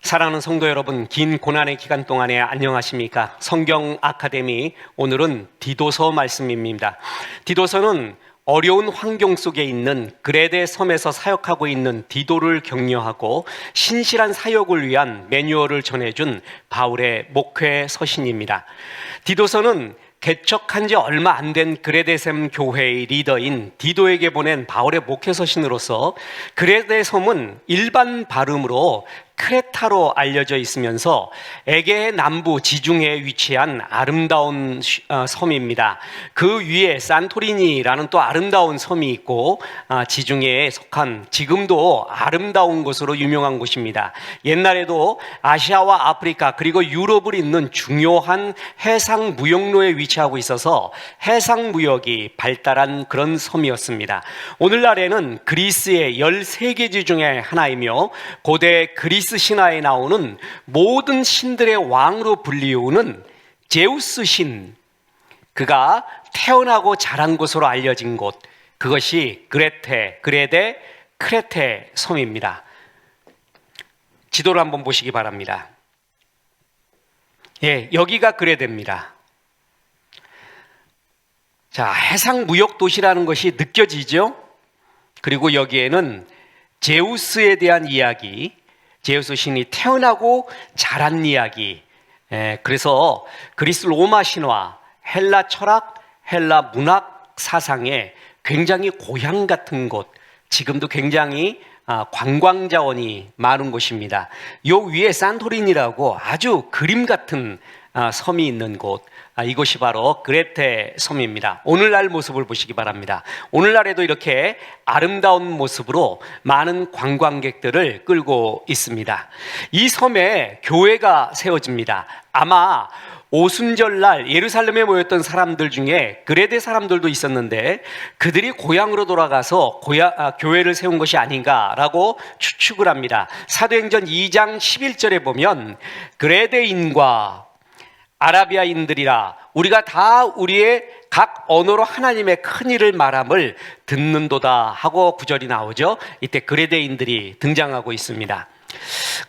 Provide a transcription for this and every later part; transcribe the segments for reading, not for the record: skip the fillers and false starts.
사랑하는 성도 여러분, 긴 고난의 기간 동안에 안녕하십니까? 성경 아카데미, 오늘은 디도서 말씀입니다. 디도서는 어려운 환경 속에 있는 그레데 섬에서 사역하고 있는 디도를 격려하고 신실한 사역을 위한 매뉴얼을 전해준 바울의 목회 서신입니다. 디도서는 개척한 지 얼마 안 된 그레데섬 교회의 리더인 디도에게 보낸 바울의 목회 서신으로서, 그레데섬은 일반 발음으로 크레타로 알려져 있으면서 에게해 남부 지중해에 위치한 아름다운 섬입니다. 그 위에 산토리니라는 또 아름다운 섬이 있고, 지중해에 속한 지금도 아름다운 곳으로 유명한 곳입니다. 옛날에도 아시아와 아프리카 그리고 유럽을 잇는 중요한 해상 무역로에 위치하고 있어서 해상 무역이 발달한 그런 섬이었습니다. 오늘날에는 그리스의 13개지 중에 하나이며 고대 그리스 신화에 나오는 모든 신들의 왕으로 불리우는 제우스 신, 그가 태어나고 자란 곳으로 알려진 곳, 그것이 그레데 크레테 섬입니다. 지도를 한번 보시기 바랍니다. 여기가 그레데입니다. 자, 해상 무역 도시라는 것이 느껴지죠? 그리고 여기에는 제우스에 대한 이야기, 제우스 신이 태어나고 자란 이야기, 그래서 그리스 로마 신화, 헬라 철학, 헬라 문학 사상에 굉장히 고향 같은 곳, 지금도 굉장히 관광 자원이 많은 곳입니다. 요 위에 산토리니라고 아주 그림 같은 섬이 있는 곳, 이곳이 바로 그레테 섬입니다. 오늘날 모습을 보시기 바랍니다. 오늘날에도 이렇게 아름다운 모습으로 많은 관광객들을 끌고 있습니다. 이 섬에 교회가 세워집니다. 아마 오순절날 예루살렘에 모였던 사람들 중에 그레데 사람들도 있었는데, 그들이 고향으로 돌아가서 교회를 세운 것이 아닌가라고 추측을 합니다. 사도행전 2장 11절에 보면 그레데인과 아라비아인들이라 우리가 다 우리의 각 언어로 하나님의 큰 일을 말함을 듣는도다 하고 구절이 나오죠. 이때 그레데인들이 등장하고 있습니다.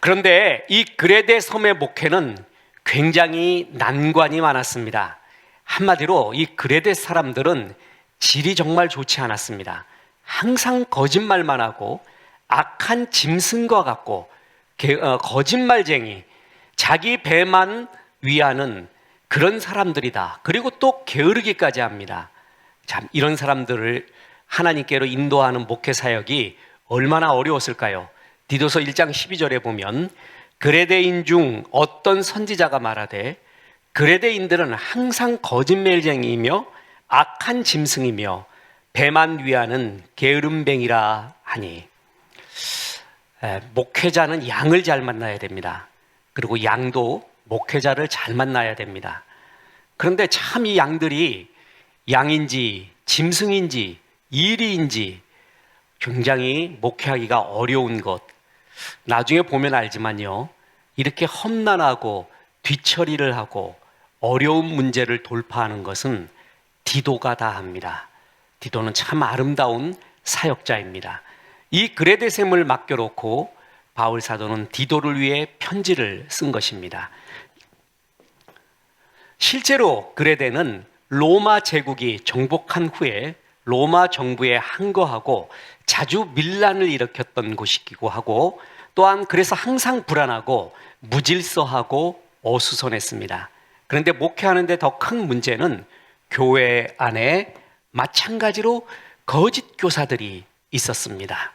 그런데 이 그레데 섬의 목회는 굉장히 난관이 많았습니다. 한마디로 이 그레데 사람들은 질이 정말 좋지 않았습니다. 항상 거짓말만 하고 악한 짐승과 같고 거짓말쟁이, 자기 배만 위하는 그런 사람들이다. 그리고 또 게으르기까지 합니다. 참, 이런 사람들을 하나님께로 인도하는 목회 사역이 얼마나 어려웠을까요? 디도서 1장 12절에 보면 그레데인 중 어떤 선지자가 말하되 그레데인들은 항상 거짓말쟁이이며 악한 짐승이며 배만 위하는 게으름뱅이라 하니, 목회자는 양을 잘 만나야 됩니다. 그리고 양도 목회자를 잘 만나야 됩니다. 그런데 참 이 양들이 양인지 짐승인지 이리인지 굉장히 목회하기가 어려운 것, 나중에 보면 알지만요, 이렇게 험난하고 뒤처리를 하고 어려운 문제를 돌파하는 것은 디도가 다 합니다. 디도는 참 아름다운 사역자입니다. 이 그레데셈을 맡겨놓고 바울 사도는 디도를 위해 편지를 쓴 것입니다. 실제로 그레데는 로마 제국이 정복한 후에 로마 정부에 항거하고 자주 밀란을 일으켰던 곳이기도 하고, 또한 그래서 항상 불안하고 무질서하고 어수선했습니다. 그런데 목회하는데 더 큰 문제는 교회 안에 마찬가지로 거짓 교사들이 있었습니다.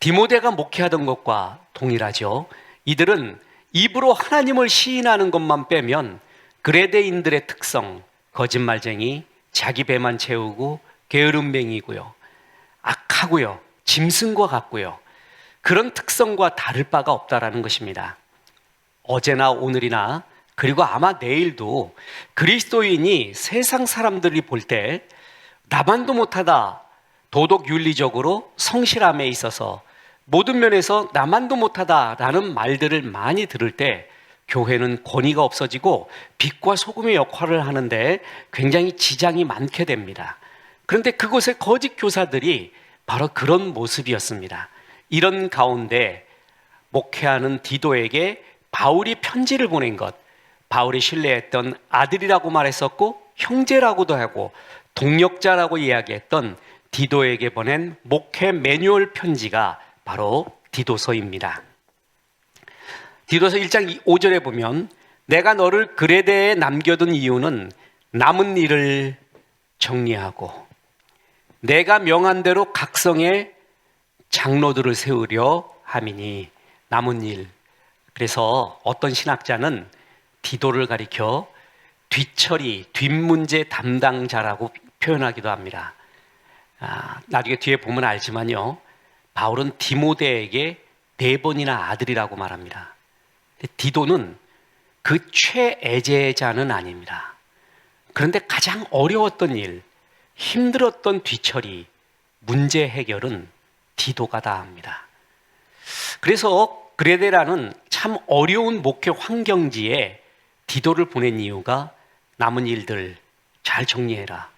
디모데가 목회하던 것과 동일하죠. 이들은 입으로 하나님을 시인하는 것만 빼면 그레데인들의 특성, 거짓말쟁이, 자기 배만 채우고 게으름뱅이고요, 악하고요, 짐승과 같고요, 그런 특성과 다를 바가 없다라는 것입니다. 어제나 오늘이나 그리고 아마 내일도 그리스도인이 세상 사람들이 볼 때 나만도 못하다, 도덕 윤리적으로 성실함에 있어서 모든 면에서 나만도 못하다라는 말들을 많이 들을 때 교회는 권위가 없어지고 빛과 소금의 역할을 하는데 굉장히 지장이 많게 됩니다. 그런데 그곳의 거짓 교사들이 바로 그런 모습이었습니다. 이런 가운데 목회하는 디도에게 바울이 편지를 보낸 것, 바울이 신뢰했던 아들이라고 말했었고 형제라고도 하고 동력자라고 이야기했던 디도에게 보낸 목회 매뉴얼 편지가 바로 디도서입니다. 디도서 1장 5절에 보면 내가 너를 그레데에 남겨둔 이유는 남은 일을 정리하고 내가 명한 대로 각성의 장로들을 세우려 함이니. 남은 일. 그래서 어떤 신학자는 디도를 가리켜 뒷처리, 뒷문제 담당자라고 표현하기도 합니다. 나중에 뒤에 보면 알지만요, 바울은 디모데에게 4번이나 아들이라고 말합니다. 디도는 그 최애제자는 아닙니다. 그런데 가장 어려웠던 일, 힘들었던 뒤처리, 문제 해결은 디도가 다 합니다. 그래서 그레데라는 참 어려운 목회 환경지에 디도를 보낸 이유가 남은 일들 잘 정리해라.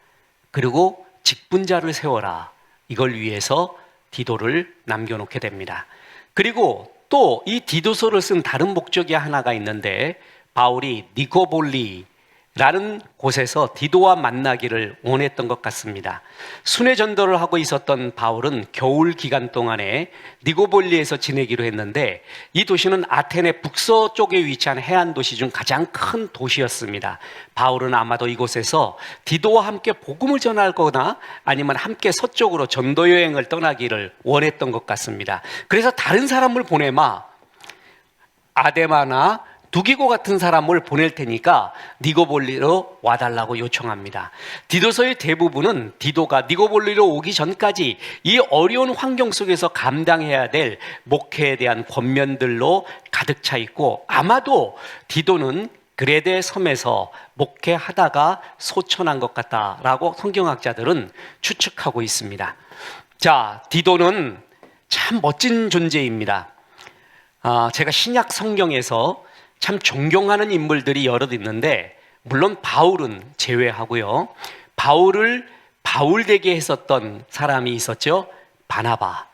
그리고 직분자를 세워라. 이걸 위해서 디도를 남겨놓게 됩니다. 그리고 또 이 디도서를 쓴 다른 목적이 하나가 있는데 바울이 니고볼리라는 곳에서 디도와 만나기를 원했던 것 같습니다. 순회 전도를 하고 있었던 바울은 겨울 기간 동안에 니고볼리에서 지내기로 했는데 이 도시는 아테네 북서쪽에 위치한 해안 도시 중 가장 큰 도시였습니다. 바울은 아마도 이곳에서 디도와 함께 복음을 전할 거나 아니면 함께 서쪽으로 전도 여행을 떠나기를 원했던 것 같습니다. 그래서 다른 사람을 보내마, 아데마나 두기고 같은 사람을 보낼 테니까 니고볼리로 와달라고 요청합니다. 디도서의 대부분은 디도가 니고볼리로 오기 전까지 이 어려운 환경 속에서 감당해야 될 목회에 대한 권면들로 가득 차 있고, 아마도 디도는 그레데 섬에서 목회하다가 소천한 것 같다라고 성경학자들은 추측하고 있습니다. 자, 디도는 참 멋진 존재입니다. 제가 신약 성경에서 참 존경하는 인물들이 여럿 있는데 물론 바울은 제외하고요. 바울을 바울되게 했었던 사람이 있었죠. 바나바.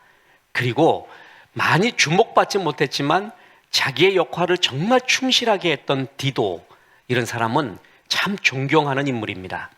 그리고 많이 주목받지 못했지만 자기의 역할을 정말 충실하게 했던 디도. 이런 사람은 참 존경하는 인물입니다.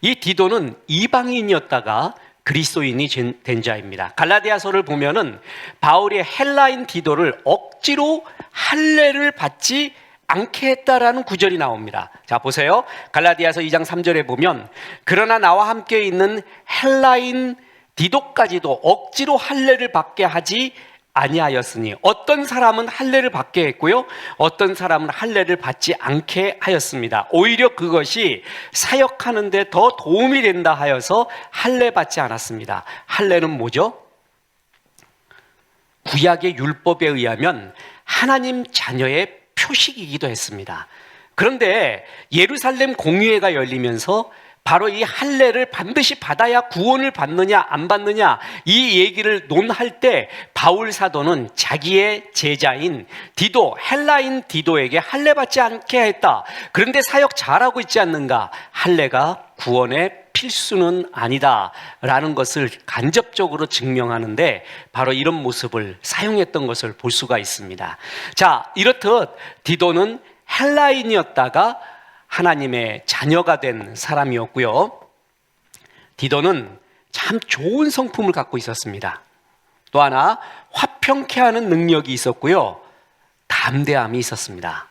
이 디도는 이방인이었다가 그리스도인이 된 자입니다. 갈라디아서를 보면은 바울이 헬라인 디도를 억지로 할례를 받지 않게 했다라는 구절이 나옵니다. 자, 보세요. 갈라디아서 2장 3절에 보면 그러나 나와 함께 있는 헬라인 디도까지도 억지로 할례를 받게 하지 아니하였으니, 어떤 사람은 할례를 받게 했고요, 어떤 사람은 할례를 받지 않게 하였습니다. 오히려 그것이 사역하는 데 더 도움이 된다 하여서 할례 받지 않았습니다. 할례는 뭐죠? 구약의 율법에 의하면 하나님 자녀의 표식이기도 했습니다. 그런데 예루살렘 공의회가 열리면서 바로 이 할례를 반드시 받아야 구원을 받느냐 안 받느냐 이 얘기를 논할 때 바울 사도는 자기의 제자인 디도, 헬라인 디도에게 할례 받지 않게 했다. 그런데 사역 잘하고 있지 않는가? 할례가 구원의 필수는 아니다 라는 것을 간접적으로 증명하는데 바로 이런 모습을 사용했던 것을 볼 수가 있습니다. 자, 이렇듯 디도는 헬라인이었다가 하나님의 자녀가 된 사람이었고요. 디도는 참 좋은 성품을 갖고 있었습니다. 또 하나 화평케 하는 능력이 있었고요. 담대함이 있었습니다.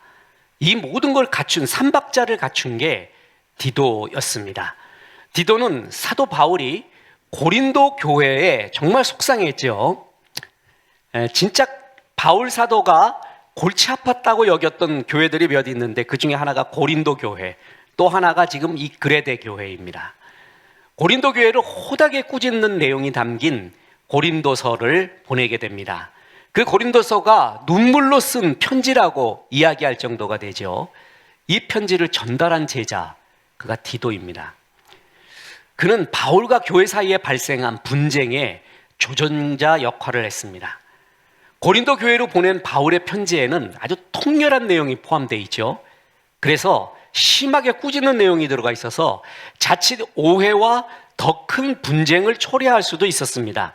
이 모든 걸 갖춘, 삼박자를 갖춘 게 디도였습니다. 디도는 사도 바울이 고린도 교회에 정말 속상했죠. 진짜 바울 사도가 골치 아팠다고 여겼던 교회들이 몇 있는데 그 중에 하나가 고린도 교회, 또 하나가 지금 이 그레데 교회입니다. 고린도 교회를 호되게 꾸짖는 내용이 담긴 고린도서를 보내게 됩니다. 그 고린도서가 눈물로 쓴 편지라고 이야기할 정도가 되죠. 이 편지를 전달한 제자, 그가 디도입니다. 그는 바울과 교회 사이에 발생한 분쟁의 조전자 역할을 했습니다. 고린도 교회로 보낸 바울의 편지에는 아주 통렬한 내용이 포함되어 있죠. 그래서 심하게 꾸짖는 내용이 들어가 있어서 자칫 오해와 더 큰 분쟁을 초래할 수도 있었습니다.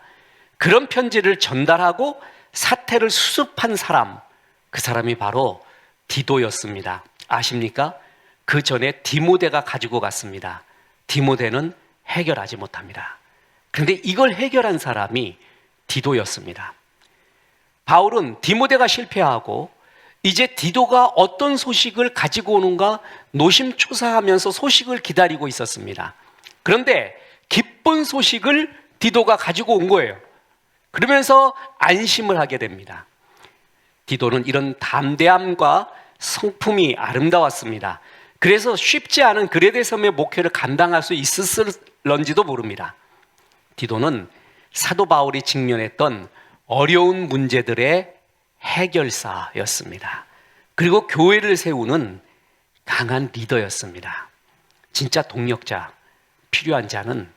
그런 편지를 전달하고 사태를 수습한 사람, 그 사람이 바로 디도였습니다. 아십니까? 그 전에 디모데가 가지고 갔습니다. 디모데는 해결하지 못합니다. 그런데 이걸 해결한 사람이 디도였습니다. 바울은 디모데가 실패하고 이제 디도가 어떤 소식을 가지고 오는가 노심초사하면서 소식을 기다리고 있었습니다. 그런데 기쁜 소식을 디도가 가지고 온 거예요. 그러면서 안심을 하게 됩니다. 디도는 이런 담대함과 성품이 아름다웠습니다. 그래서 쉽지 않은 그레데 섬의 목회를 감당할 수 있었을런지도 모릅니다. 디도는 사도 바울이 직면했던 어려운 문제들의 해결사였습니다. 그리고 교회를 세우는 강한 리더였습니다. 진짜 동력자, 필요한 자는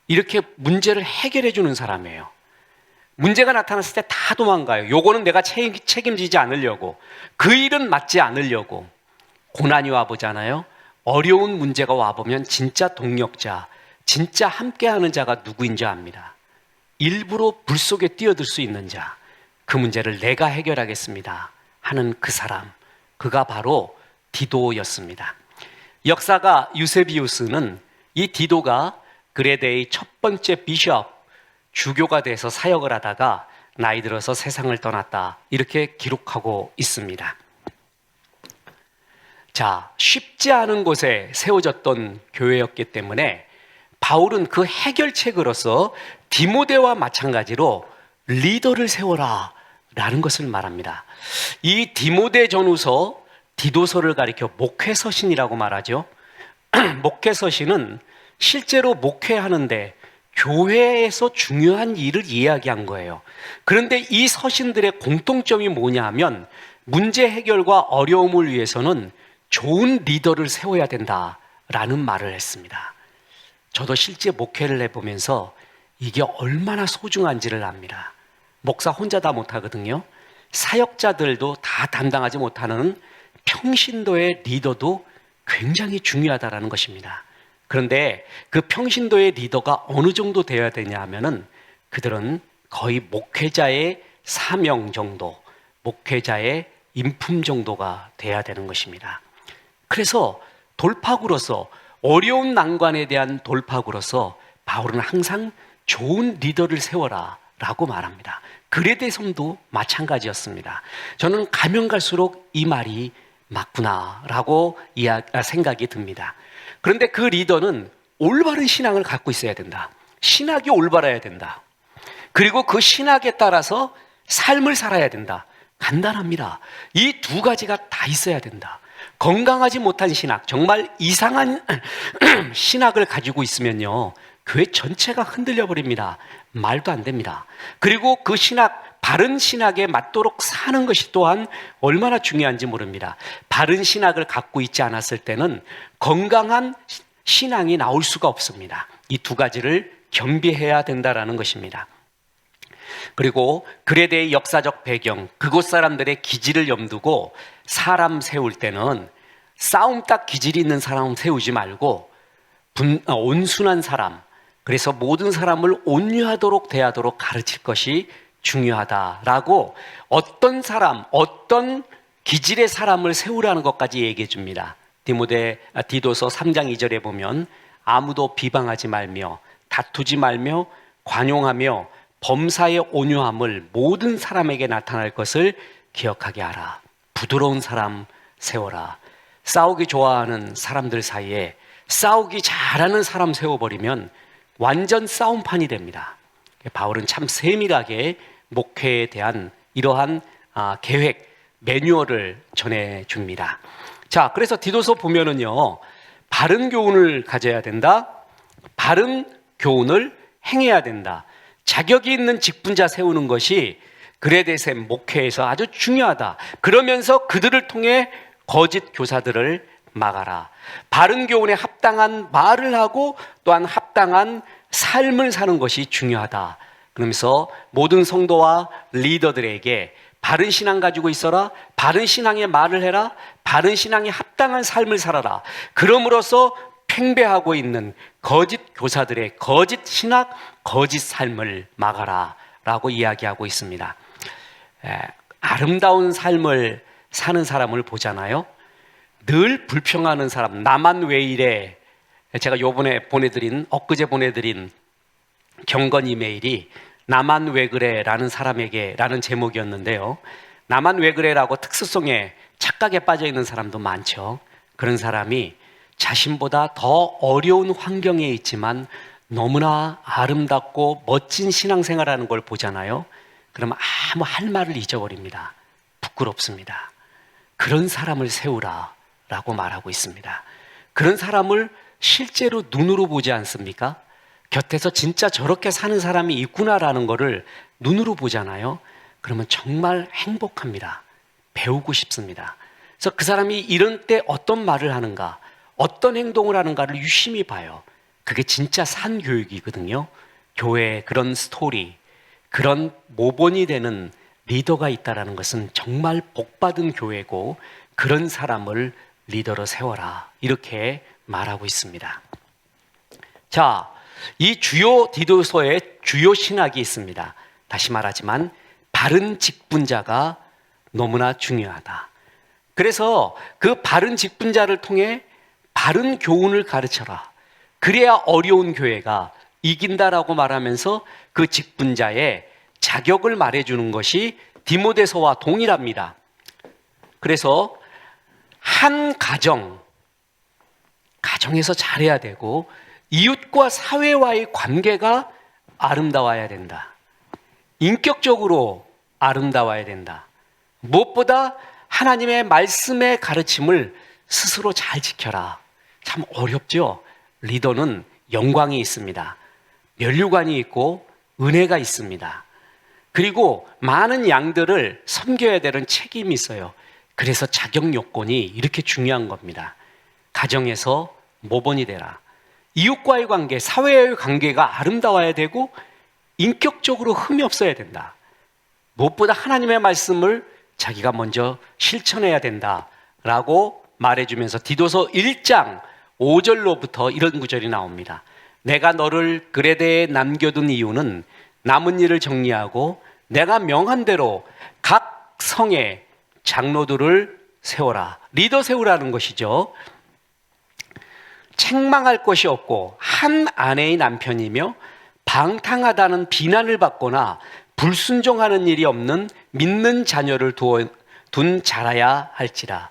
이렇게 문제를 해결해 주는 사람이에요. 문제가 나타났을 때 다 도망가요. 요거는 내가 책임지지 않으려고, 그 일은 맡지 않으려고. 고난이 와보잖아요. 어려운 문제가 와보면 진짜 동력자, 진짜 함께하는 자가 누구인지 압니다. 일부러 불 속에 뛰어들 수 있는 자, 그 문제를 내가 해결하겠습니다 하는 그 사람, 그가 바로 디도였습니다. 역사가 유세비우스는 이 디도가 그레데의 첫 번째 비숍, 주교가 돼서 사역을 하다가 나이 들어서 세상을 떠났다, 이렇게 기록하고 있습니다. 자, 쉽지 않은 곳에 세워졌던 교회였기 때문에 바울은 그 해결책으로서 디모데와 마찬가지로 리더를 세워라 라는 것을 말합니다. 이 디모데 전후서, 디도서를 가리켜 목회서신이라고 말하죠. 목회서신은 실제로 목회하는데 교회에서 중요한 일을 이야기한 거예요. 그런데 이 서신들의 공통점이 뭐냐 하면 문제 해결과 어려움을 위해서는 좋은 리더를 세워야 된다라는 말을 했습니다. 저도 실제 목회를 해보면서 이게 얼마나 소중한지를 압니다. 목사 혼자 다 못하거든요. 사역자들도 다 담당하지 못하는 평신도의 리더도 굉장히 중요하다는 것입니다. 그런데 그 평신도의 리더가 어느 정도 되어야 되냐 하면은 그들은 거의 목회자의 사명 정도, 목회자의 인품 정도가 돼야 되는 것입니다. 그래서 돌파구로서, 어려운 난관에 대한 돌파구로서 바울은 항상 좋은 리더를 세워라 라고 말합니다. 그레데 섬도 마찬가지였습니다. 저는 가면 갈수록 이 말이 맞구나 라고 생각이 듭니다. 그런데 그 리더는 올바른 신앙을 갖고 있어야 된다. 신학이 올바라야 된다. 그리고 그 신학에 따라서 삶을 살아야 된다. 간단합니다. 이 두 가지가 다 있어야 된다. 건강하지 못한 신학, 정말 이상한 신학을 가지고 있으면요, 교회 전체가 흔들려 버립니다. 말도 안 됩니다. 그리고 그 신학, 바른 신학에 맞도록 사는 것이 또한 얼마나 중요한지 모릅니다. 바른 신학을 갖고 있지 않았을 때는 건강한 신앙이 나올 수가 없습니다. 이 두 가지를 겸비해야 된다는 것입니다. 그리고 그레데의 역사적 배경, 그곳 사람들의 기질을 염두고 사람 세울 때는 싸움 딱 기질이 있는 사람 세우지 말고 온순한 사람, 그래서 모든 사람을 온유하도록 대하도록 가르칠 것이 중요하다라고 어떤 사람, 어떤 기질의 사람을 세우라는 것까지 얘기해 줍니다. 디도서 3장 2절에 보면 아무도 비방하지 말며 다투지 말며 관용하며 범사의 온유함을 모든 사람에게 나타날 것을 기억하게 하라. 부드러운 사람 세워라. 싸우기 좋아하는 사람들 사이에 싸우기 잘하는 사람 세워버리면 완전 싸움판이 됩니다. 바울은 참 세밀하게 목회에 대한 이러한 계획, 매뉴얼을 전해줍니다. 자, 그래서 디도서 보면은요, 바른 교훈을 가져야 된다. 바른 교훈을 행해야 된다. 자격이 있는 직분자 세우는 것이 그레데셈 목회에서 아주 중요하다. 그러면서 그들을 통해 거짓 교사들을 막아라. 바른 교훈에 합당한 말을 하고 또한 합당한 삶을 사는 것이 중요하다. 그러면서 모든 성도와 리더들에게 바른 신앙 가지고 있어라. 바른 신앙의 말을 해라. 바른 신앙에 합당한 삶을 살아라. 그럼으로써 팽배하고 있는 거짓 교사들의 거짓 신학, 거짓 삶을 막아라 라고 이야기하고 있습니다. 아름다운 삶을 사는 사람을 보잖아요. 늘 불평하는 사람, 나만 왜 이래. 제가 요번에 엊그제 보내드린 경건 이메일이 나만 왜 그래 라는 사람에게 라는 제목이었는데요. 나만 왜 그래 라고 특수성에 착각에 빠져 있는 사람도 많죠. 그런 사람이 자신보다 더 어려운 환경에 있지만 너무나 아름답고 멋진 신앙생활하는 걸 보잖아요. 그러면 아무 할 말을 잊어버립니다. 부끄럽습니다. 그런 사람을 세우라 라고 말하고 있습니다. 그런 사람을 실제로 눈으로 보지 않습니까? 곁에서 진짜 저렇게 사는 사람이 있구나라는 것을 눈으로 보잖아요. 그러면 정말 행복합니다. 배우고 싶습니다. 그래서 그 사람이 이런 때 어떤 말을 하는가, 어떤 행동을 하는가를 유심히 봐요. 그게 진짜 산교육이거든요. 교회에 그런 스토리, 그런 모본이 되는 리더가 있다는 것은 정말 복받은 교회고 그런 사람을 리더로 세워라 이렇게 말하고 있습니다. 자, 이 주요 디도서의 주요 신학이 있습니다. 다시 말하지만 바른 직분자가 너무나 중요하다. 그래서 그 바른 직분자를 통해 바른 교훈을 가르쳐라. 그래야 어려운 교회가 이긴다라고 말하면서 그 직분자의 자격을 말해주는 것이 디모데서와 동일합니다. 그래서 한 가정에서 잘해야 되고 이웃과 사회와의 관계가 아름다워야 된다. 인격적으로 아름다워야 된다. 무엇보다 하나님의 말씀의 가르침을 스스로 잘 지켜라. 참 어렵죠? 리더는 영광이 있습니다. 면류관이 있고 은혜가 있습니다. 그리고 많은 양들을 섬겨야 되는 책임이 있어요. 그래서 자격 요건이 이렇게 중요한 겁니다. 가정에서 모본이 되라. 이웃과의 관계, 사회의 관계가 아름다워야 되고 인격적으로 흠이 없어야 된다. 무엇보다 하나님의 말씀을 자기가 먼저 실천해야 된다라고 말해주면서 디도서 1장 5절로부터 이런 구절이 나옵니다. 내가 너를 그레데에 남겨둔 이유는 남은 일을 정리하고 내가 명한 대로 각 성에 장로들을 세워라. 리더 세우라는 것이죠. 책망할 것이 없고 한 아내의 남편이며 방탕하다는 비난을 받거나 불순종하는 일이 없는 믿는 자녀를 둔 자라야 할지라.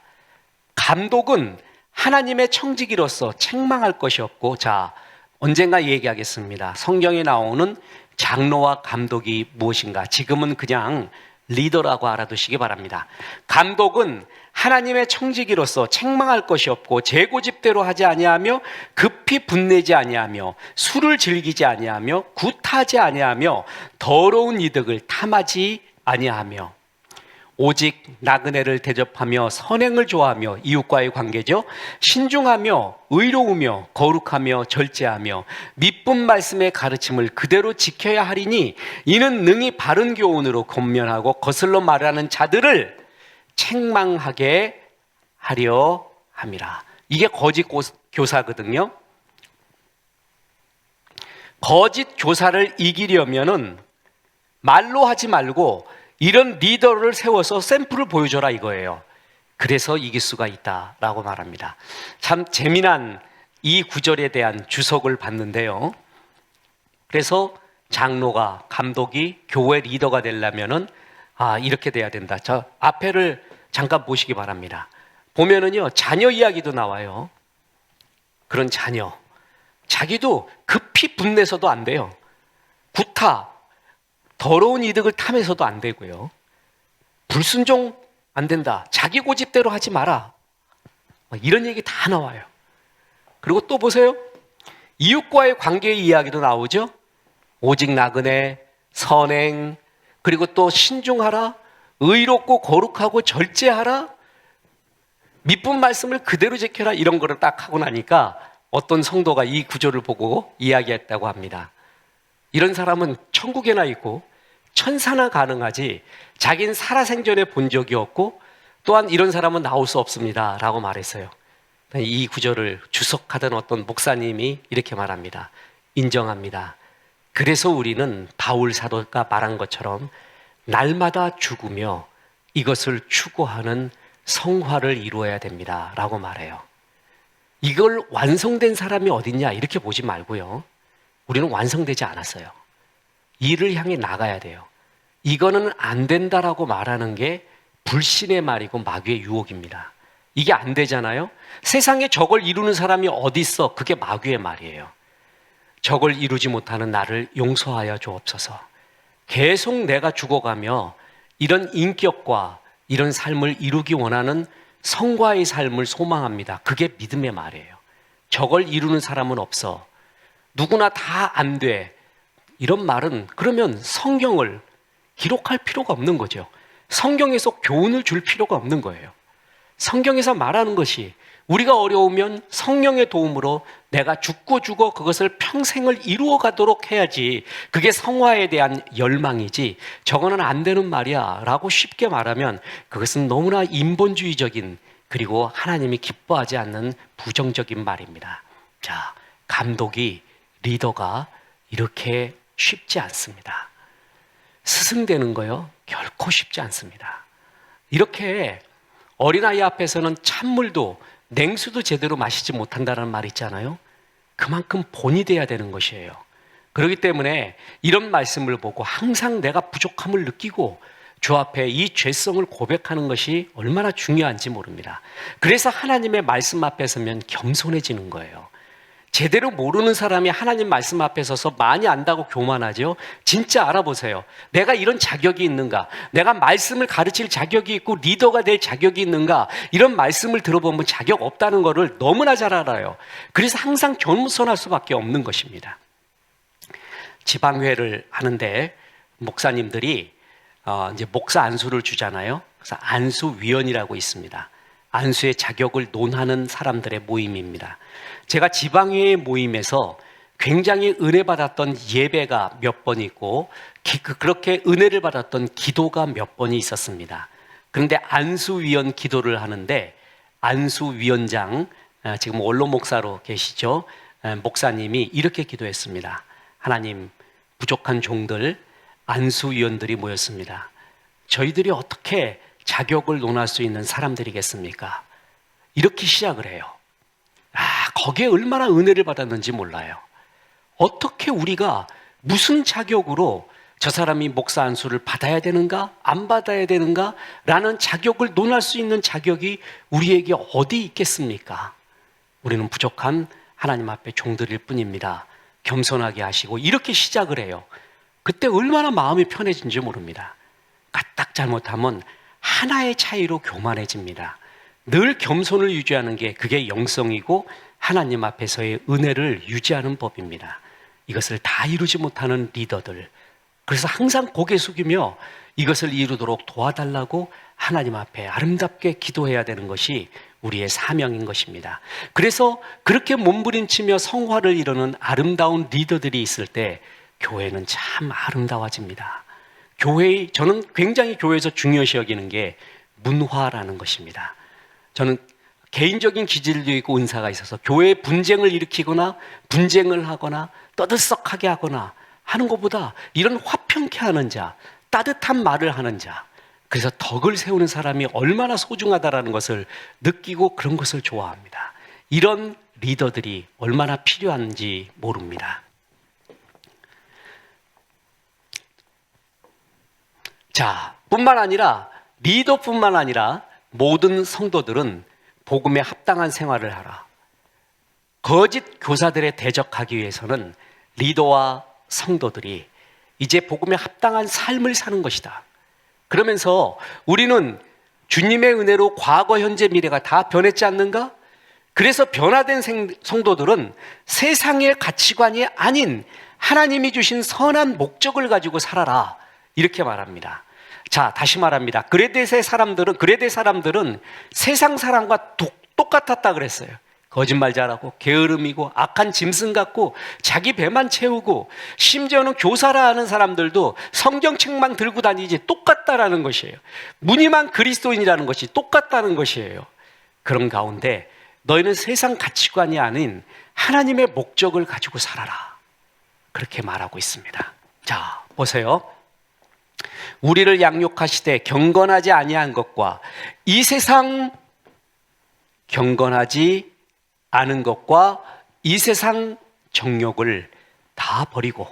감독은 하나님의 청지기로서 책망할 것이 없고, 자, 언젠가 얘기하겠습니다. 성경에 나오는 장로와 감독이 무엇인가? 지금은 그냥 리더라고 알아두시기 바랍니다. 감독은 하나님의 청지기로서 책망할 것이 없고 재고집대로 하지 아니하며 급히 분내지 아니하며 술을 즐기지 아니하며 굿하지 아니하며 더러운 이득을 탐하지 아니하며 오직 나그네를 대접하며 선행을 좋아하며 이웃과의 관계죠. 신중하며 의로우며 거룩하며 절제하며 미쁜 말씀의 가르침을 그대로 지켜야 하리니 이는 능히 바른 교훈으로 권면하고 거슬러 말하는 자들을 책망하게 하려 함이라. 이게 거짓 교사거든요. 거짓 교사를 이기려면은 말로 하지 말고 이런 리더를 세워서 샘플을 보여줘라 이거예요. 그래서 이길 수가 있다라고 말합니다. 참 재미난 이 구절에 대한 주석을 봤는데요. 그래서 장로가, 감독이 교회 리더가 되려면은 이렇게 돼야 된다. 저 앞에를 잠깐 보시기 바랍니다. 보면은요, 자녀 이야기도 나와요. 그런 자녀. 자기도 급히 분내서도 안 돼요. 구타, 더러운 이득을 탐해서도 안 되고요. 불순종 안 된다. 자기 고집대로 하지 마라. 이런 얘기 다 나와요. 그리고 또 보세요. 이웃과의 관계의 이야기도 나오죠. 오직 나그네, 선행, 그리고 또 신중하라, 의롭고 거룩하고 절제하라, 미쁜 말씀을 그대로 지켜라, 이런 거를 딱 하고 나니까 어떤 성도가 이 구절을 보고 이야기했다고 합니다. 이런 사람은 천국에나 있고 천사나 가능하지 자기는 살아생전에 본 적이 없고 또한 이런 사람은 나올 수 없습니다 라고 말했어요. 이 구절을 주석하던 어떤 목사님이 이렇게 말합니다. 인정합니다. 그래서 우리는 바울 사도가 말한 것처럼 날마다 죽으며 이것을 추구하는 성화를 이루어야 됩니다 라고 말해요. 이걸 완성된 사람이 어딨냐 이렇게 보지 말고요, 우리는 완성되지 않았어요. 이를 향해 나가야 돼요. 이거는 안 된다라고 말하는 게 불신의 말이고 마귀의 유혹입니다. 이게 안 되잖아요. 세상에 저걸 이루는 사람이 어디 있어? 그게 마귀의 말이에요. 저걸 이루지 못하는 나를 용서하여 주옵소서. 계속 내가 죽어가며 이런 인격과 이런 삶을 이루기 원하는 성과의 삶을 소망합니다. 그게 믿음의 말이에요. 저걸 이루는 사람은 없어. 누구나 다 안 돼. 이런 말은 그러면 성경을 기록할 필요가 없는 거죠. 성경에서 교훈을 줄 필요가 없는 거예요. 성경에서 말하는 것이 우리가 어려우면 성령의 도움으로 내가 죽고 죽어 그것을 평생을 이루어 가도록 해야지, 그게 성화에 대한 열망이지 저거는 안 되는 말이야 라고 쉽게 말하면 그것은 너무나 인본주의적인, 그리고 하나님이 기뻐하지 않는 부정적인 말입니다. 자, 감독이, 리더가 이렇게 쉽지 않습니다. 스승되는 거요, 결코 쉽지 않습니다. 이렇게 어린아이 앞에서는 찬물도 냉수도 제대로 마시지 못한다는 말 있잖아요. 그만큼 본이 돼야 되는 것이에요. 그렇기 때문에 이런 말씀을 보고 항상 내가 부족함을 느끼고 주 앞에 이 죄성을 고백하는 것이 얼마나 중요한지 모릅니다. 그래서 하나님의 말씀 앞에 서면 겸손해지는 거예요. 제대로 모르는 사람이 하나님 말씀 앞에 서서 많이 안다고 교만하죠. 진짜 알아보세요. 내가 이런 자격이 있는가? 내가 말씀을 가르칠 자격이 있고 리더가 될 자격이 있는가? 이런 말씀을 들어보면 자격 없다는 것을 너무나 잘 알아요. 그래서 항상 겸손할 수밖에 없는 것입니다. 지방회를 하는데 목사님들이 이제 목사 안수를 주잖아요. 그래서 안수위원이라고 있습니다. 안수의 자격을 논하는 사람들의 모임입니다. 제가 지방회의 모임에서 굉장히 은혜 받았던 예배가 몇 번 있고 그렇게 은혜를 받았던 기도가 몇 번이 있었습니다. 그런데 안수위원 기도를 하는데 안수위원장, 지금 원로 목사로 계시죠, 목사님이 이렇게 기도했습니다. 하나님, 부족한 종들, 안수위원들이 모였습니다. 저희들이 어떻게 자격을 논할 수 있는 사람들이겠습니까? 이렇게 시작을 해요. 거기에 얼마나 은혜를 받았는지 몰라요. 어떻게 우리가 무슨 자격으로 저 사람이 목사 안수를 받아야 되는가 안 받아야 되는가 라는 자격을 논할 수 있는 자격이 우리에게 어디 있겠습니까? 우리는 부족한 하나님 앞에 종들일 뿐입니다. 겸손하게 하시고 이렇게 시작을 해요. 그때 얼마나 마음이 편해진지 모릅니다. 까딱 잘못하면 하나의 차이로 교만해집니다. 늘 겸손을 유지하는 게 그게 영성이고 하나님 앞에서의 은혜를 유지하는 법입니다. 이것을 다 이루지 못하는 리더들, 그래서 항상 고개 숙이며 이것을 이루도록 도와달라고 하나님 앞에 아름답게 기도해야 되는 것이 우리의 사명인 것입니다. 그래서 그렇게 몸부림치며 성화를 이루는 아름다운 리더들이 있을 때 교회는 참 아름다워집니다. 저는 굉장히 교회에서 중요시 여기는 게 문화라는 것입니다. 저는 개인적인 기질도 있고 은사가 있어서 교회에 분쟁을 일으키거나 분쟁을 하거나 떠들썩하게 하거나 하는 것보다 이런 화평케 하는 자, 따뜻한 말을 하는 자, 그래서 덕을 세우는 사람이 얼마나 소중하다라는 것을 느끼고 그런 것을 좋아합니다. 이런 리더들이 얼마나 필요한지 모릅니다. 자, 뿐만 아니라 리더뿐만 아니라 모든 성도들은 복음에 합당한 생활을 하라. 거짓 교사들에 대적하기 위해서는 리더와 성도들이 이제 복음에 합당한 삶을 사는 것이다. 그러면서 우리는 주님의 은혜로 과거, 현재, 미래가 다 변했지 않는가? 그래서 변화된 성도들은 세상의 가치관이 아닌 하나님이 주신 선한 목적을 가지고 살아라. 이렇게 말합니다. 자, 다시 말합니다. 그레데 사람들은 세상 사람과 똑같았다 그랬어요. 거짓말 잘하고 게으름이고 악한 짐승 같고 자기 배만 채우고 심지어는 교사라 하는 사람들도 성경책만 들고 다니지 똑같다라는 것이에요. 무늬만 그리스도인이라는 것이 똑같다는 것이에요. 그런 가운데 너희는 세상 가치관이 아닌 하나님의 목적을 가지고 살아라. 그렇게 말하고 있습니다. 자, 보세요. 우리를 양육하시되 경건하지 아니한 것과 이 세상 경건하지 않은 것과 이 세상 정욕을 다 버리고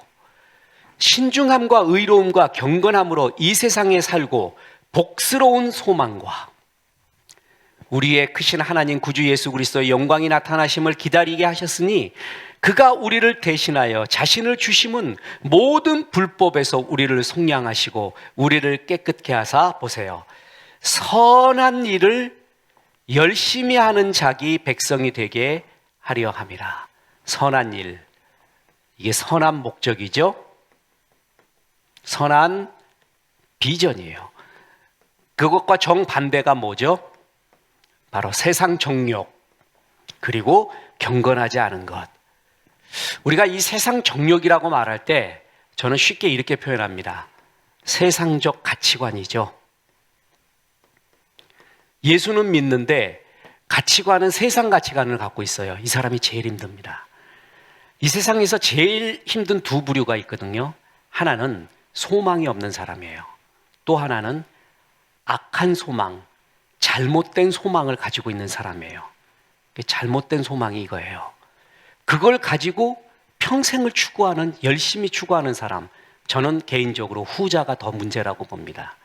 신중함과 의로움과 경건함으로 이 세상에 살고 복스러운 소망과 우리의 크신 하나님 구주 예수 그리스도의 영광이 나타나심을 기다리게 하셨으니 그가 우리를 대신하여 자신을 주심은 모든 불법에서 우리를 속량하시고 우리를 깨끗게 하사 보세요. 선한 일을 열심히 하는 자기 백성이 되게 하려 함이라. 선한 일, 이게 선한 목적이죠. 선한 비전이에요. 그것과 정반대가 뭐죠? 바로 세상 정욕, 그리고 경건하지 않은 것. 우리가 이 세상 정욕이라고 말할 때 저는 쉽게 이렇게 표현합니다. 세상적 가치관이죠. 예수는 믿는데 가치관은 세상 가치관을 갖고 있어요. 이 사람이 제일 힘듭니다. 이 세상에서 제일 힘든 두 부류가 있거든요. 하나는 소망이 없는 사람이에요. 또 하나는 악한 소망, 잘못된 소망을 가지고 있는 사람이에요. 잘못된 소망이 이거예요. 그걸 가지고 평생을 추구하는, 열심히 추구하는 사람, 저는 개인적으로 후자가 더 문제라고 봅니다.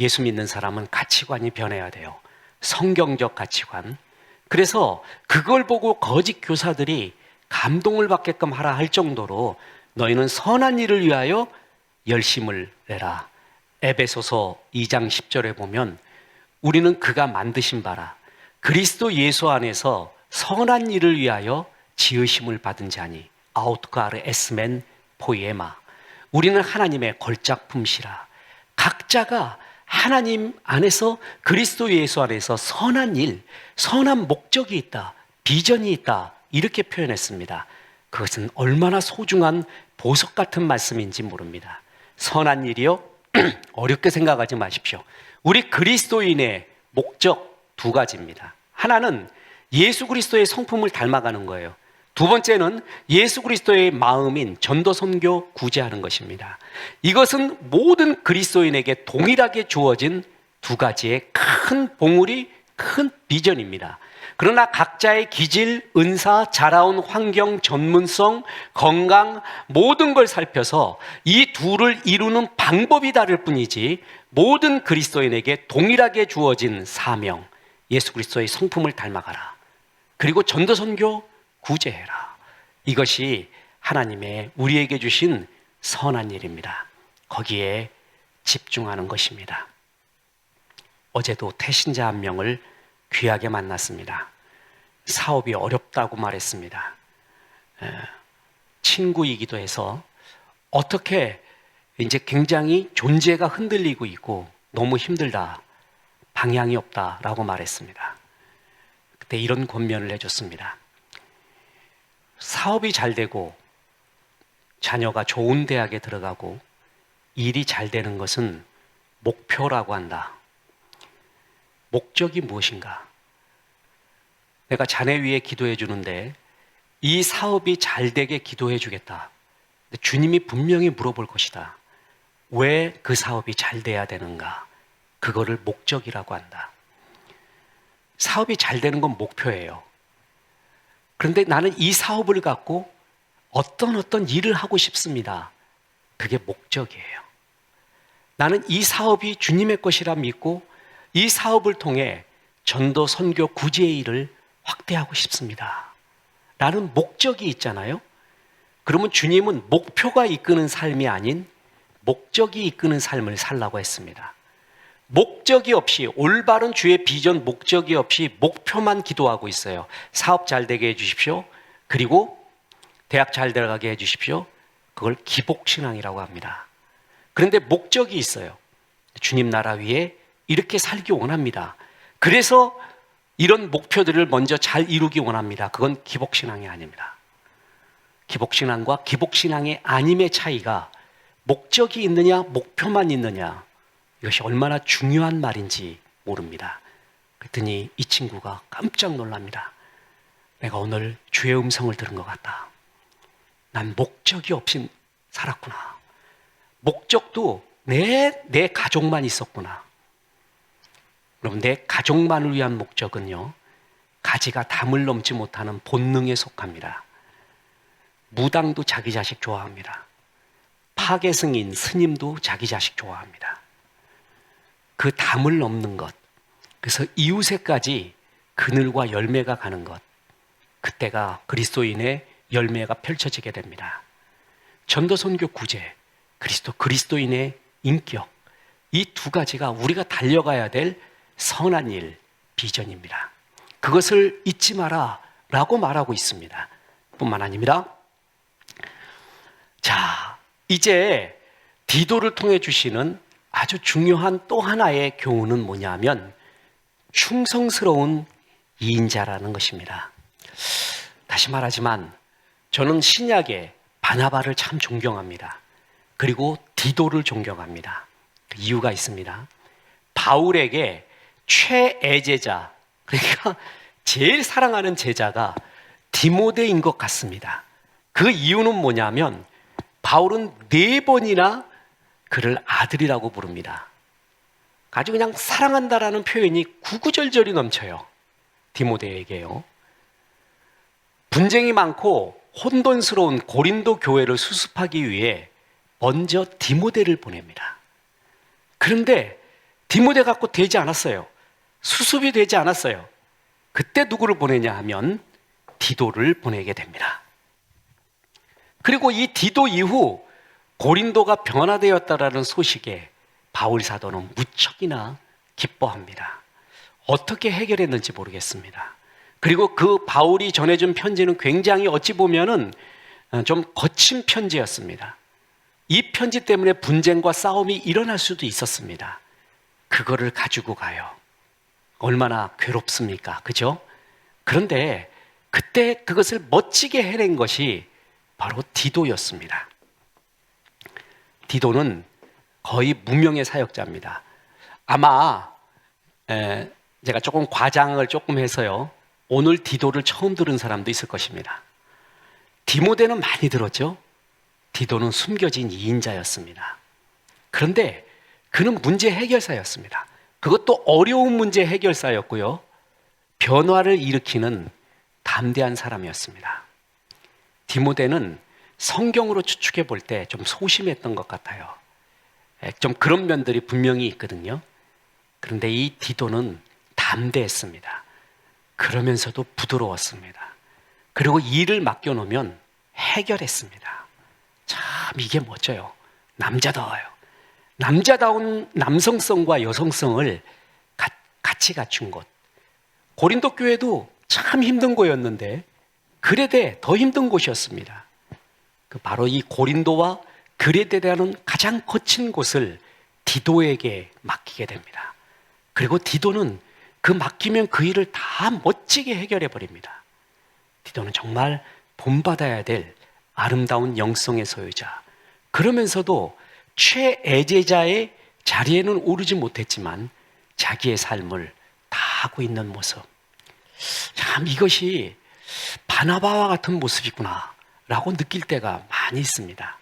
예수 믿는 사람은 가치관이 변해야 돼요. 성경적 가치관. 그래서 그걸 보고 거짓 교사들이 감동을 받게끔 하라 할 정도로 너희는 선한 일을 위하여 열심을 내라. 에베소서 2장 10절에 보면 우리는 그가 만드신 바라 그리스도 예수 안에서 선한 일을 위하여 지으심을 받은 자니 아우트가르 에스멘 포이에마. 우리는 하나님의 걸작품시라. 각자가 하나님 안에서 그리스도 예수 안에서 선한 일, 선한 목적이 있다, 비전이 있다, 이렇게 표현했습니다. 그것은 얼마나 소중한 보석 같은 말씀인지 모릅니다. 선한 일이요? 어렵게 생각하지 마십시오. 우리 그리스도인의 목적 두 가지입니다. 하나는 예수 그리스도의 성품을 닮아가는 거예요. 두 번째는 예수 그리스도의 마음인 전도선교 구제하는 것입니다. 이것은 모든 그리스도인에게 동일하게 주어진 두 가지의 큰 봉우리, 큰 비전입니다. 그러나 각자의 기질, 은사, 자라온 환경, 전문성, 건강 모든 걸 살펴서 이 둘을 이루는 방법이 다를 뿐이지 모든 그리스도인에게 동일하게 주어진 사명, 예수 그리스도의 성품을 닮아가라. 그리고 전도선교 구제해라. 이것이 하나님의 우리에게 주신 선한 일입니다. 거기에 집중하는 것입니다. 어제도 태신자 한 명을 귀하게 만났습니다. 사업이 어렵다고 말했습니다. 친구이기도 해서 어떻게 이제 굉장히 존재가 흔들리고 있고 너무 힘들다, 방향이 없다라고 말했습니다. 그때 이런 권면을 해줬습니다. 사업이 잘 되고 자녀가 좋은 대학에 들어가고 일이 잘 되는 것은 목표라고 한다. 목적이 무엇인가? 내가 자네 위해 기도해 주는데 이 사업이 잘 되게 기도해 주겠다. 주님이 분명히 물어볼 것이다. 왜 그 사업이 잘 돼야 되는가? 그거를 목적이라고 한다. 사업이 잘 되는 건 목표예요. 그런데 나는 이 사업을 갖고 어떤 일을 하고 싶습니다. 그게 목적이에요. 나는 이 사업이 주님의 것이라 믿고 이 사업을 통해 전도, 선교, 구제의 일을 확대하고 싶습니다. 라는 목적이 있잖아요. 그러면 주님은 목표가 이끄는 삶이 아닌 목적이 이끄는 삶을 살라고 했습니다. 목적이 없이, 올바른 주의 비전 목적이 없이 목표만 기도하고 있어요. 사업 잘 되게 해주십시오. 그리고 대학 잘 들어가게 해주십시오. 그걸 기복신앙이라고 합니다. 그런데 목적이 있어요. 주님 나라 위에 이렇게 살기 원합니다. 그래서 이런 목표들을 먼저 잘 이루기 원합니다. 그건 기복신앙이 아닙니다. 기복신앙과 기복신앙의 아님의 차이가 목적이 있느냐, 목표만 있느냐, 이것이 얼마나 중요한 말인지 모릅니다. 그랬더니 이 친구가 깜짝 놀랍니다. 내가 오늘 주의 음성을 들은 것 같다. 난 목적이 없이 살았구나. 목적도 내 가족만 있었구나. 여러분, 내 가족만을 위한 목적은요, 가지가 담을 넘지 못하는 본능에 속합니다. 무당도 자기 자식 좋아합니다. 파괴승인 스님도 자기 자식 좋아합니다. 그 담을 넘는 것, 그래서 이웃에까지 그늘과 열매가 가는 것, 그때가 그리스도인의 열매가 펼쳐지게 됩니다. 전도선교 구제, 그리스도인의 인격, 이 두 가지가 우리가 달려가야 될 선한 일, 비전입니다. 그것을 잊지 마라 라고 말하고 있습니다. 뿐만 아닙니다. 자, 이제 디도를 통해 주시는 아주 중요한 또 하나의 교훈은 뭐냐면 충성스러운 이인자라는 것입니다. 다시 말하지만 저는 신약의 바나바를 참 존경합니다. 그리고 디도를 존경합니다. 그 이유가 있습니다. 바울에게 최애제자, 그러니까 제일 사랑하는 제자가 디모데인 것 같습니다. 그 이유는 뭐냐면 바울은 4번이나 그를 아들이라고 부릅니다. 아주 그냥 사랑한다라는 표현이 구구절절이 넘쳐요. 디모데에게요. 분쟁이 많고 혼돈스러운 고린도 교회를 수습하기 위해 먼저 디모데를 보냅니다. 그런데 디모데 갖고 되지 않았어요. 수습이 되지 않았어요. 그때 누구를 보내냐 하면 디도를 보내게 됩니다. 그리고 이 디도 이후 고린도가 변화되었다라는 소식에 바울 사도는 무척이나 기뻐합니다. 어떻게 해결했는지 모르겠습니다. 그리고 그 바울이 전해준 편지는 굉장히 어찌 보면은 좀 거친 편지였습니다. 이 편지 때문에 분쟁과 싸움이 일어날 수도 있었습니다. 그거를 가지고 가요. 얼마나 괴롭습니까? 그죠? 그런데 그때 그것을 멋지게 해낸 것이 바로 디도였습니다. 디도는 거의 무명의 사역자입니다. 아마 제가 조금 과장을 조금 해서요, 오늘 디도를 처음 들은 사람도 있을 것입니다. 디모데는 많이 들었죠? 디도는 숨겨진 이인자였습니다. 그런데 그는 문제 해결사였습니다. 그것도 어려운 문제 해결사였고요, 변화를 일으키는 담대한 사람이었습니다. 디모데는 성경으로 추측해 볼 때 좀 소심했던 것 같아요. 좀 그런 면들이 분명히 있거든요. 그런데 이 디도는 담대했습니다. 그러면서도 부드러웠습니다. 그리고 일을 맡겨놓으면 해결했습니다. 참 이게 멋져요. 남자다워요. 남자다운 남성성과 여성성을 같이 갖춘 것. 고린도 교회도 참 힘든 곳이었는데 그레데 더 힘든 곳이었습니다. 바로 이 고린도와 그레데라는 가장 거친 곳을 디도에게 맡기게 됩니다. 그리고 디도는 그 맡기면 그 일을 다 멋지게 해결해 버립니다. 디도는 정말 본받아야 될 아름다운 영성의 소유자, 그러면서도 최애제자의 자리에는 오르지 못했지만 자기의 삶을 다 하고 있는 모습, 참 이것이 바나바와 같은 모습이구나 라고 느낄 때가 많이 있습니다.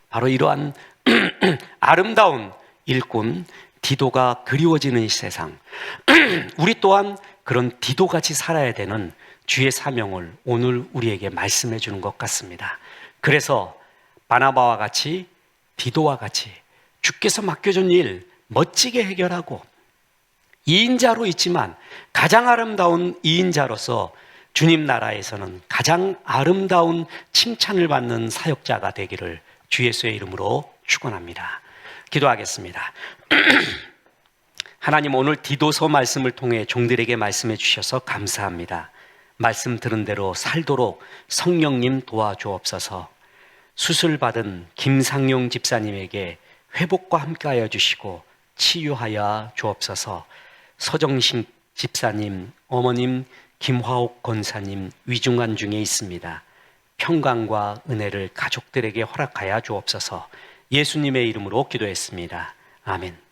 바로 이러한 아름다운 일꾼 디도가 그리워지는 이 세상, 우리 또한 그런 디도같이 살아야 되는 주의 사명을 오늘 우리에게 말씀해 주는 것 같습니다. 그래서 바나바와 같이, 디도와 같이 주께서 맡겨준 일 멋지게 해결하고, 이인자로 있지만 가장 아름다운 이인자로서 주님 나라에서는 가장 아름다운 칭찬을 받는 사역자가 되기를 주 예수의 이름으로 축원합니다. 기도하겠습니다. 하나님, 오늘 디도서 말씀을 통해 종들에게 말씀해 주셔서 감사합니다. 말씀 들은 대로 살도록 성령님 도와주옵소서. 수술받은 김상용 집사님에게 회복과 함께하여 주시고 치유하여 주옵소서. 서정식 집사님, 어머님 김화옥 권사님 위중한 중에 있습니다. 평강과 은혜를 가족들에게 허락하여 주옵소서. 예수님의 이름으로 기도했습니다. 아멘.